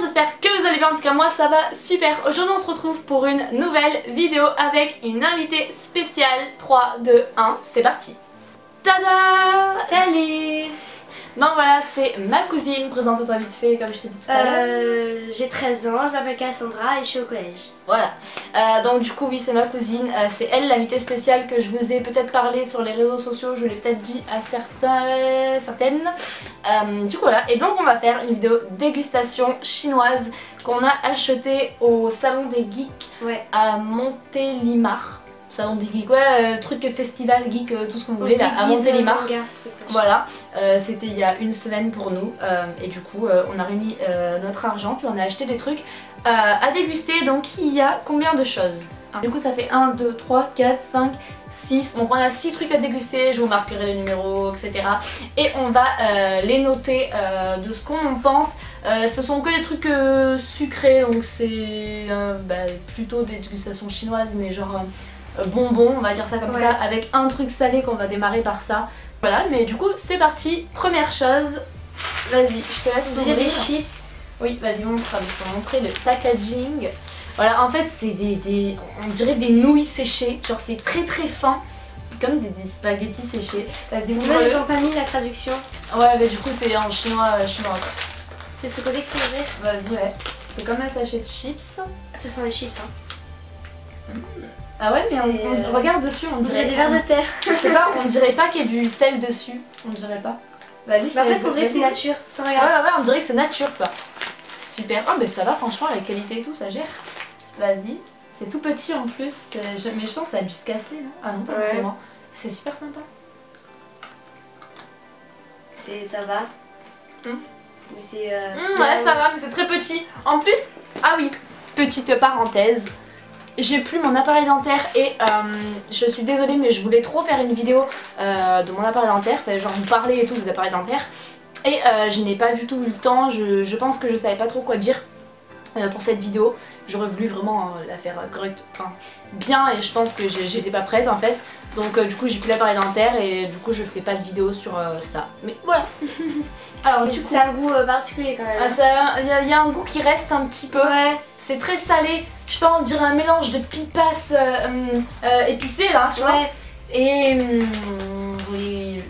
j'espère que vous allez bien, en tout cas moi ça va super. Aujourd'hui on se retrouve pour une nouvelle vidéo avec une invitée spéciale. 3, 2, 1, c'est parti. Tada! Salut! Donc voilà, c'est ma cousine, présente-toi vite fait comme je t'ai dit tout à l'heure. J'ai 13 ans, je m'appelle Cassandra et je suis au collège. Voilà, donc du coup oui c'est ma cousine, c'est elle l'invitée spéciale que je vous ai peut-être parlé sur les réseaux sociaux, je l'ai peut-être dit à certaines. Du coup voilà, et donc on va faire une vidéo dégustation chinoise qu'on a achetée au salon des geeks à Montélimar. Salon des geeks, ouais, truc festival geek, tout ce qu'on voulait là, à Montélimar. Voilà, c'était il y a une semaine pour nous et du coup on a réuni notre argent puis on a acheté des trucs à déguster. Donc il y a combien de choses? Du coup ça fait 1, 2, 3, 4, 5, 6, donc on a 6 trucs à déguster, je vous marquerai les numéros etc. Et on va les noter de ce qu'on en pense. Ce sont que des trucs sucrés, donc c'est plutôt des dégustations chinoises mais genre bonbons, on va dire ça comme ça, avec un truc salé qu'on va démarrer par ça. Voilà, mais du coup c'est parti. Première chose, vas-y, je te laisse ouvrir des chips. Oui, vas-y, montre, pour montrer le packaging. Voilà, en fait c'est on dirait des nouilles séchées, genre c'est très très fin, comme des spaghettis séchés. Vas-y, ouvre-le. Ils n'ont pas mis la traduction. Ouais, mais du coup c'est en chinois quoi. C'est de ce côté qu'il faut ouvrir. Vas-y, ouais. C'est comme un sachet de chips. Ce sont les chips, hein. Ah ouais, mais on regarde dessus, on dirait des vers de terre. Je sais pas, on dirait pas qu'il y ait du sel dessus. On dirait pas. Vas-y, je après, on dirait que c'est nature. Ouais, on dirait que c'est nature quoi. Super. Oh, mais ça va, franchement, la qualité et tout, ça gère. Vas-y. C'est tout petit en plus. Mais je pense que ça a dû se casser. Là. Ah non, pas forcément. C'est super sympa. Ça va. Mais c'est. Ouais, ça va, mais c'est très petit. En plus, ah oui, petite parenthèse. J'ai plus mon appareil dentaire et je suis désolée mais je voulais trop faire une vidéo de mon appareil dentaire, genre vous parler et tout des appareils dentaires et je n'ai pas du tout eu le temps, je pense que je savais pas trop quoi dire pour cette vidéo. J'aurais voulu vraiment la faire correct, enfin bien, et je pense que j'étais pas prête en fait, donc du coup j'ai plus l'appareil dentaire et du coup je fais pas de vidéo sur ça, mais voilà. Alors du coup, c'est un goût particulier quand même. Il y a un goût qui reste un petit peu. C'est très salé, je sais pas, on dirait un mélange de pipas épicé là, tu vois. Et oui,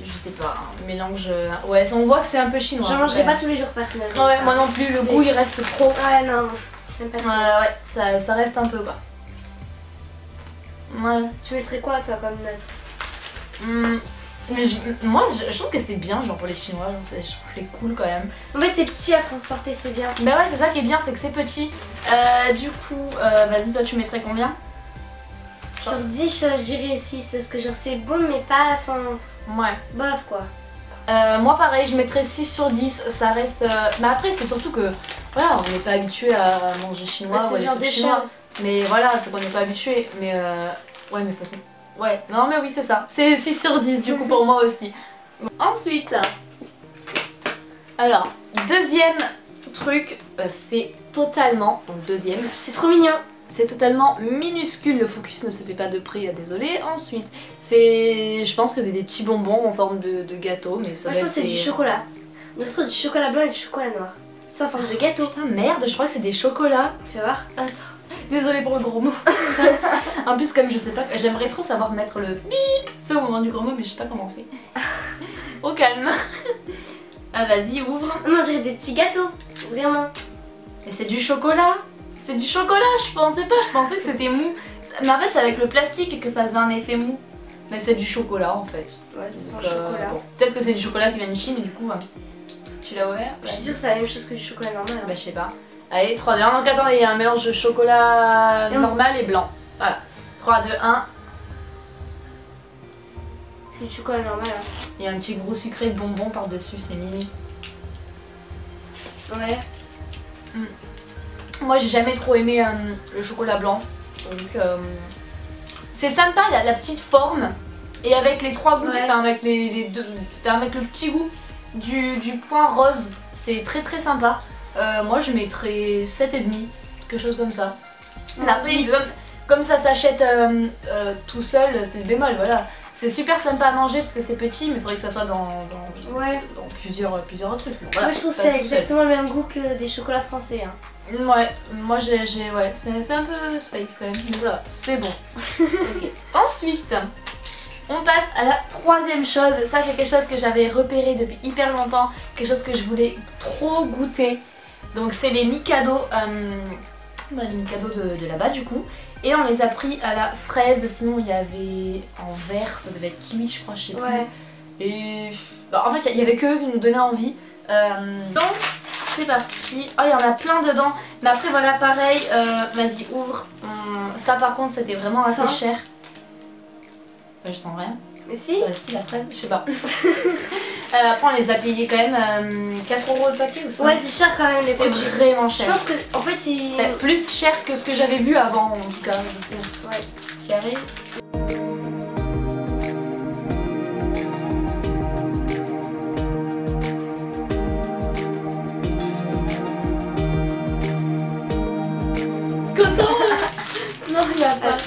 je sais pas, un mélange. Ouais, on voit que c'est un peu chinois. J'en mangerai pas tous les jours personnellement. Ouais, moi non plus, le goût il reste trop. Ouais, non, j'aime pas trop. Ouais, ça reste un peu quoi. Ouais. Tu mettrais quoi toi comme note? Mais moi je trouve que c'est bien genre pour les chinois, je trouve que c'est cool quand même. En fait c'est petit à transporter, c'est bien. Bah ouais, c'est ça qui est bien, c'est que c'est petit. Du coup, vas-y, toi tu mettrais combien? Sur 10 je dirais 6 parce que genre c'est bon mais pas, enfin, bof quoi. Moi pareil, je mettrais 6 sur 10, ça reste... Mais après c'est surtout que voilà, on n'est pas habitué à manger chinois ou à des trucs chinois. Mais voilà, c'est qu'on n'est pas habitué, mais ouais, mais de toute façon... Ouais, non mais oui c'est ça, c'est 6 sur 10 du coup pour moi aussi. Ensuite, alors, deuxième truc, c'est totalement, donc deuxième. C'est trop mignon. C'est totalement minuscule, le focus ne se fait pas de près, désolé. Ensuite, je pense que c'est des petits bonbons en forme de gâteau, mais ça je pense que c'est du chocolat. On dirait du chocolat blanc et du chocolat noir. C'est en forme de gâteau. Putain merde, je crois que c'est des chocolats. Tu vas voir. Attends. Désolée pour le gros mot. En plus comme je sais pas, j'aimerais trop savoir mettre le bip, c'est au moment du gros mot mais je sais pas comment on fait. Au calme. Ah vas-y ouvre. Non, on dirait des petits gâteaux, vraiment. Et c'est du chocolat. C'est du chocolat, je pensais pas, je pensais que c'était mou. Mais en fait c'est avec le plastique que ça faisait un effet mou. Mais c'est du chocolat en fait. Ouais, c'est du chocolat. Bon. Peut-être que c'est du chocolat qui vient de Chine et du coup tu l'as ouvert. Je suis sûre que c'est la même chose que du chocolat normal. Bah je sais pas. Allez, 3, 2, 1, donc attendez, il y a un mélange de chocolat normal et blanc. Voilà, 3, 2, 1. C'est du chocolat normal. Il y a un petit gros sucré de bonbons par-dessus, c'est mimi. Ouais. Moi j'ai jamais trop aimé le chocolat blanc. Donc c'est sympa la petite forme. Et avec les trois goûts, enfin avec les deux, avec le petit goût du point rose, c'est très très sympa. Moi je mettrais 7,5, quelque chose comme ça. Mais après comme ça s'achète tout seul, c'est le bémol, voilà. C'est super sympa à manger parce que c'est petit, mais il faudrait que ça soit dans plusieurs trucs. Bon, voilà, moi je trouve que c'est exactement le même goût que des chocolats français. Hein. Ouais, moi ouais, c'est un peu space quand même, mais ça va, c'est bon. Okay. Ensuite, on passe à la troisième chose. Ça c'est quelque chose que j'avais repéré depuis hyper longtemps, quelque chose que je voulais trop goûter. Donc c'est les Mikado, les Mikado de là-bas du coup. Et on les a pris à la fraise, sinon il y avait en vert, ça devait être kiwi je crois, je sais plus. Et en fait il y avait que eux qui nous donnaient envie. Donc c'est parti. Oh il y en a plein dedans. Mais après voilà pareil, vas-y ouvre. Ça par contre c'était vraiment assez cher. Je sens rien. Mais si si la fraise, je sais pas. Après on les a payés quand même 4 € le paquet ou ça. Ouais c'est cher quand même les produits. C'est vraiment cher. Je pense que en fait il... plus cher que ce que j'avais vu avant en tout cas je trouve. Ouais. Qui arrive. Content. Non il y a pas.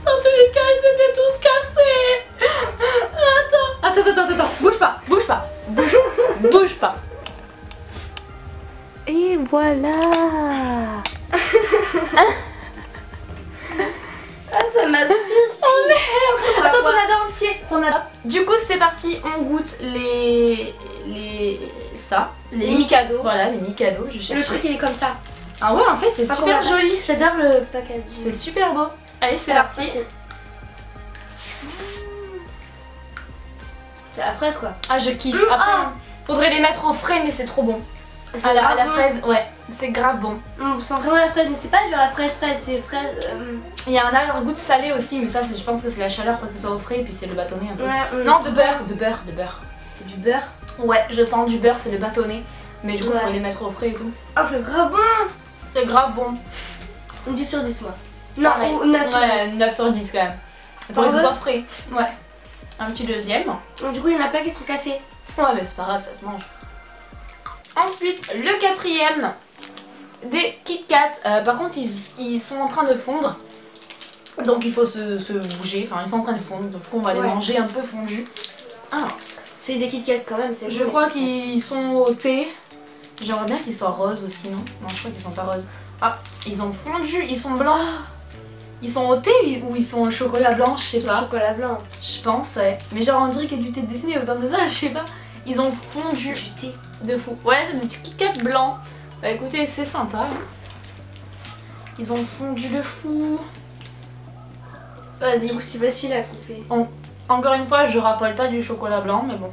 Dans tous les cas, ils étaient tous cassés. Attends. Bouge pas. Et voilà. Ah ça m'a surpris. Oh merde. Attends, t'en as entier. Du coup, c'est parti. On goûte les Mikado. Voilà, les Mikado. Je cherche. Le truc il est comme ça. Ah ouais, en fait, c'est super joli. J'adore le packaging. C'est super beau. Allez, c'est parti. C'est la fraise quoi. Ah, je kiffe. Après, faudrait les mettre au frais, mais c'est trop bon. À la fraise, ouais, c'est grave bon. On sent vraiment la fraise, mais c'est pas genre la fraise, c'est fraise. Il y a un arrière-goût de salé aussi, mais ça, je pense que c'est la chaleur pour que ce soit au frais, et puis c'est le bâtonnet un peu. Ouais, non, de beurre. C'est du beurre. Ouais, je sens du beurre, c'est le bâtonnet. Mais du coup, il faut les mettre au frais et tout. Oh, c'est grave bon. C'est grave bon. 10 sur 10 moi. Non, ou 9 sur 10. Ouais, 9 sur 10 quand même. Il faut que ce soit frais. Ouais. Un petit deuxième. Donc, du coup, il y en a plein qui sont cassés. Ouais, mais c'est pas grave, ça se mange. Ensuite, le quatrième, des Kit Kat. Par contre, ils sont en train de fondre. Donc il faut se bouger. Enfin, ils sont en train de fondre. Donc on va les manger un peu fondus. Alors, c'est des Kit Kat quand même. Je crois qu'ils sont au thé. J'aimerais bien qu'ils soient roses aussi, non? Non, je crois qu'ils sont pas roses. Ah, ils ont fondu, ils sont blancs. Ils sont au thé ou ils sont au chocolat blanc, je sais pas. Chocolat blanc. Je pense, ouais. Mais genre on dirait qu'il y a du thé dessiné, autant c'est ça, je sais pas. Ils ont fondu. Du thé. De fou. Ouais, c'est des petits Kit Kat blancs. Bah écoutez, c'est sympa. Hein. Ils ont fondu de fou. Vas-y. C'est facile à couper. Encore une fois, je raffole pas du chocolat blanc, mais bon.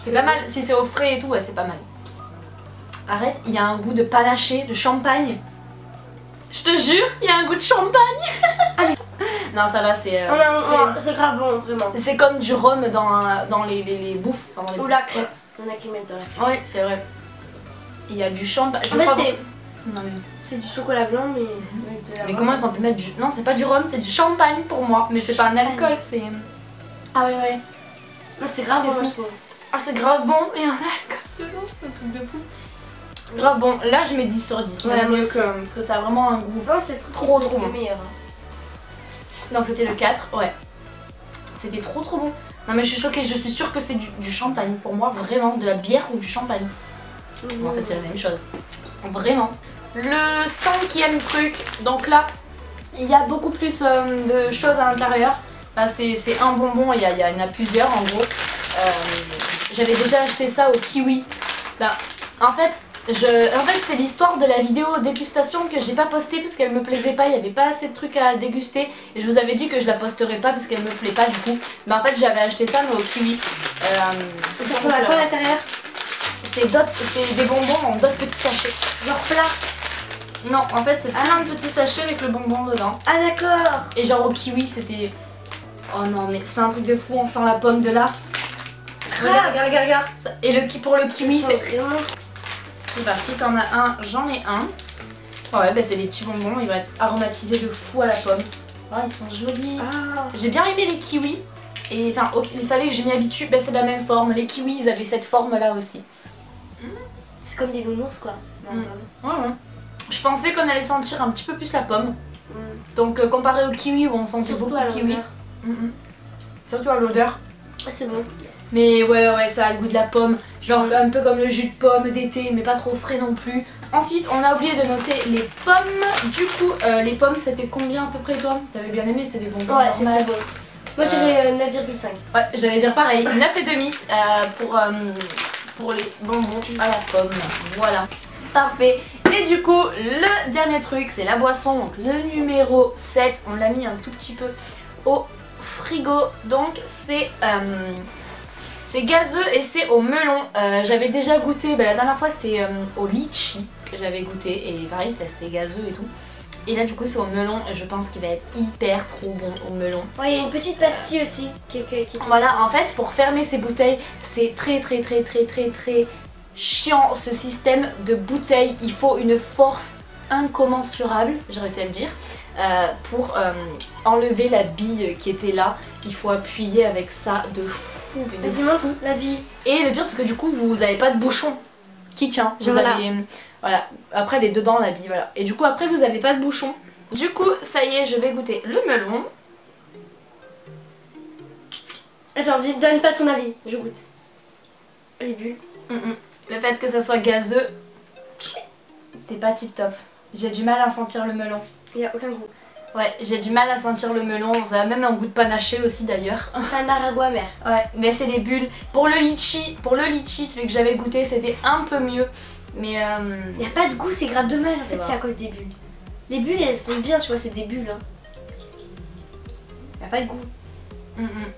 C'est pas mal. Si c'est au frais et tout, ouais, c'est pas mal. Arrête, il y a un goût de panaché, de champagne. Je te jure, il y a un goût de champagne. Non, ça va, c'est grave bon, vraiment. C'est comme du rhum dans les bouffes. Enfin, ou la crème. Il y en a qui mettent dans la crème. Oui, c'est vrai. Il y a du champagne. En fait, c'est... Non, mais... C'est du chocolat blanc, mais... Mais comment ils ont pu mettre du... Non, c'est pas du rhum, c'est du champagne pour moi. Mais c'est pas un alcool, c'est... Ah ouais. Non, c'est grave bon, je trouve. Ah, c'est grave bon et un alcool dedans, c'est un truc de fou. Grave bon, là je mets 10 sur 10. Ouais, mieux que... Parce que ça a vraiment un goût... Non, c'est trop bon. Meilleur. Donc c'était le 4, ouais. C'était trop bon. Non mais je suis choquée, je suis sûre que c'est du champagne pour moi, vraiment, de la bière ou du champagne. En fait c'est la même chose. Vraiment. Le cinquième truc, donc là, il y a beaucoup plus de choses à l'intérieur. Enfin, c'est un bonbon, il y en a plusieurs en gros. J'avais déjà acheté ça au kiwi. Bah, en fait c'est l'histoire de la vidéo dégustation que j'ai pas postée parce qu'elle me plaisait pas, il y avait pas assez de trucs à déguster et je vous avais dit que je la posterais pas parce qu'elle me plaît pas du coup. Mais en fait j'avais acheté ça mais au kiwi. Ça ressemble à quoi à l'intérieur? C'est des bonbons en d'autres petits sachets. Genre plat? Non, en fait c'est plein de petits sachets avec le bonbon dedans. Ah d'accord. Et genre au kiwi c'était... Oh non mais c'est un truc de fou, on sent la pomme de là. Regarde. Et pour le kiwi c'est... C'est parti, t'en as un, j'en ai un. Ouais, bah c'est des petits bonbons, ils vont être aromatisés de fou à la pomme. Oh, ils sont jolis. J'ai bien aimé les kiwis. Et enfin, il fallait que je m'y habitue. Bah, c'est la même forme. Les kiwis, ils avaient cette forme là aussi. C'est comme des nounours quoi. Ouais, ouais. Je pensais qu'on allait sentir un petit peu plus la pomme. Donc comparé au kiwi où on sentait Surtout beaucoup à de kiwi. l'odeur. Surtout à l'odeur. Ah, c'est bon. Mais ouais, ça a le goût de la pomme. Genre un peu comme le jus de pomme d'été, mais pas trop frais non plus. Ensuite, on a oublié de noter les pommes. Du coup, les pommes, c'était combien à peu près toi? T'avais bien aimé, c'était des bonbons. Ouais, c'était bon. Moi, j'irais 9,5. Ouais, j'allais dire pareil, 9,5 pour les bonbons à la pomme. Voilà. Parfait. Et du coup, le dernier truc, c'est la boisson. Donc le numéro 7, on l'a mis un tout petit peu au frigo. Donc c'est gazeux et c'est au melon. J'avais déjà goûté, la dernière fois c'était au litchi que j'avais goûté. Et pareil, c'était gazeux et tout. Et là du coup c'est au melon et je pense qu'il va être hyper trop bon au melon. Ouais, il y a une petite pastille aussi qui Voilà, en fait pour fermer ces bouteilles, c'est très chiant ce système de bouteilles. Il faut une force incommensurable, j'ai réussi à le dire, pour enlever la bille qui était là. Il faut appuyer avec ça de fou. Vas-y, montre la bille. Et le pire c'est que du coup vous n'avez pas de bouchon qui tient. Vous voilà. avez, voilà, après elle est dedans la bille, voilà. Et du coup après vous n'avez pas de bouchon. Du coup ça y est, je vais goûter le melon. Attends, donne pas ton avis, je goûte. Les bulles. Le fait que ça soit gazeux, c'est pas tip top. J'ai du mal à sentir le melon. Il n'y a aucun goût. Ouais, j'ai du mal à sentir le melon. Ça a même un goût de panaché aussi d'ailleurs. C'est un arago amer. Ouais, mais c'est les bulles. Pour le litchi, celui que j'avais goûté, c'était un peu mieux. Mais il n'y a pas de goût, c'est grave dommage en fait, c'est à cause des bulles. Les bulles elles sont bien, tu vois, c'est des bulles. Hein. Il n'y a pas de goût.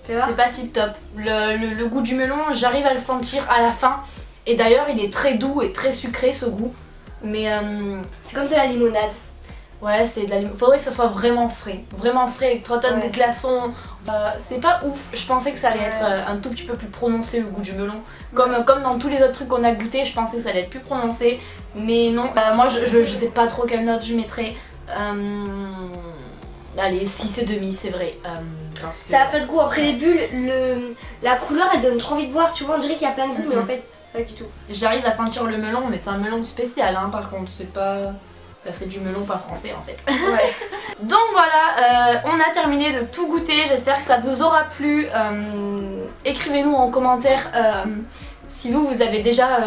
C'est pas tip top. Le goût du melon, j'arrive à le sentir à la fin. Et d'ailleurs, il est très doux et très sucré ce goût. Mais c'est comme de la limonade. Ouais, c'est de la limonade. Faudrait que ça soit vraiment frais. Vraiment frais avec 3 tonnes de glaçons. C'est pas ouf. Je pensais que ça allait être un tout petit peu plus prononcé le goût du melon. Comme dans tous les autres trucs qu'on a goûté, je pensais que ça allait être plus prononcé. Mais non. Moi, je sais pas trop quelle note je mettrais. Allez, 6,5 c'est vrai. Parce que... Ça a pas de goût. Après les bulles, la couleur elle donne trop envie de boire. Tu vois, on dirait qu'il y a plein de goût, mais en fait, pas du tout. J'arrive à sentir le melon, mais c'est un melon spécial hein, par contre. C'est pas... c'est du melon pas français en fait. Ouais. Donc voilà, on a terminé de tout goûter. J'espère que ça vous aura plu. Écrivez-nous en commentaire si vous avez déjà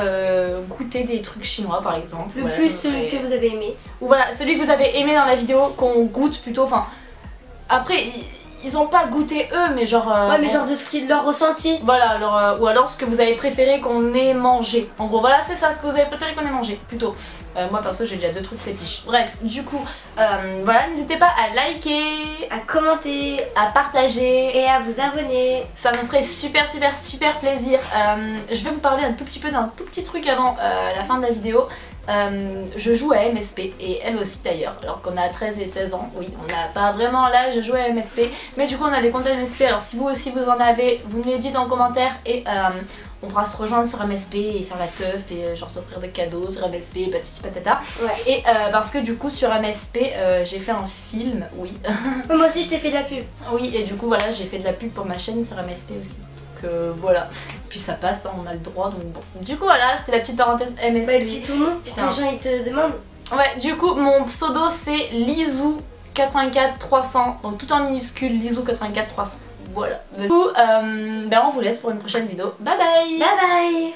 goûté des trucs chinois par exemple. Le plus celui que vous avez aimé. Ou voilà, celui que vous avez aimé dans la vidéo, qu'on goûte plutôt. Enfin, après, ils ont pas goûté eux, mais genre... ouais, mais genre de ce qu'ils leur ressenti. Voilà, ou alors ce que vous avez préféré qu'on ait mangé. En gros, voilà, c'est ça, ce que vous avez préféré qu'on ait mangé, plutôt. Moi, perso, j'ai déjà 2 trucs fétiches. Bref, du coup, voilà, n'hésitez pas à liker, à commenter, à partager et à vous abonner. Ça me ferait super plaisir. Je vais vous parler un tout petit peu d'un tout petit truc avant la fin de la vidéo. Je joue à MSP et elle aussi d'ailleurs, alors qu'on a 13 et 16 ans, oui on n'a pas vraiment l'âge de jouer à MSP, mais du coup on a des comptes MSP, alors si vous aussi vous en avez, vous me les dites en commentaire et on pourra se rejoindre sur MSP et faire la teuf et genre s'offrir des cadeaux sur MSP, patati patata. Ouais. Et parce que du coup sur MSP j'ai fait un film, oui. Moi aussi je t'ai fait de la pub. Oui et du coup voilà j'ai fait de la pub pour ma chaîne sur MSP aussi. Voilà, puis ça passe, hein, on a le droit donc bon. Du coup voilà, c'était la petite parenthèse MSP. Bah dis ton nom, putain les gens ils te demandent. Ouais, du coup mon pseudo c'est Lizou84300, donc tout en minuscule, Lizou84300. Voilà. Du coup, on vous laisse pour une prochaine vidéo. Bye bye. Bye bye.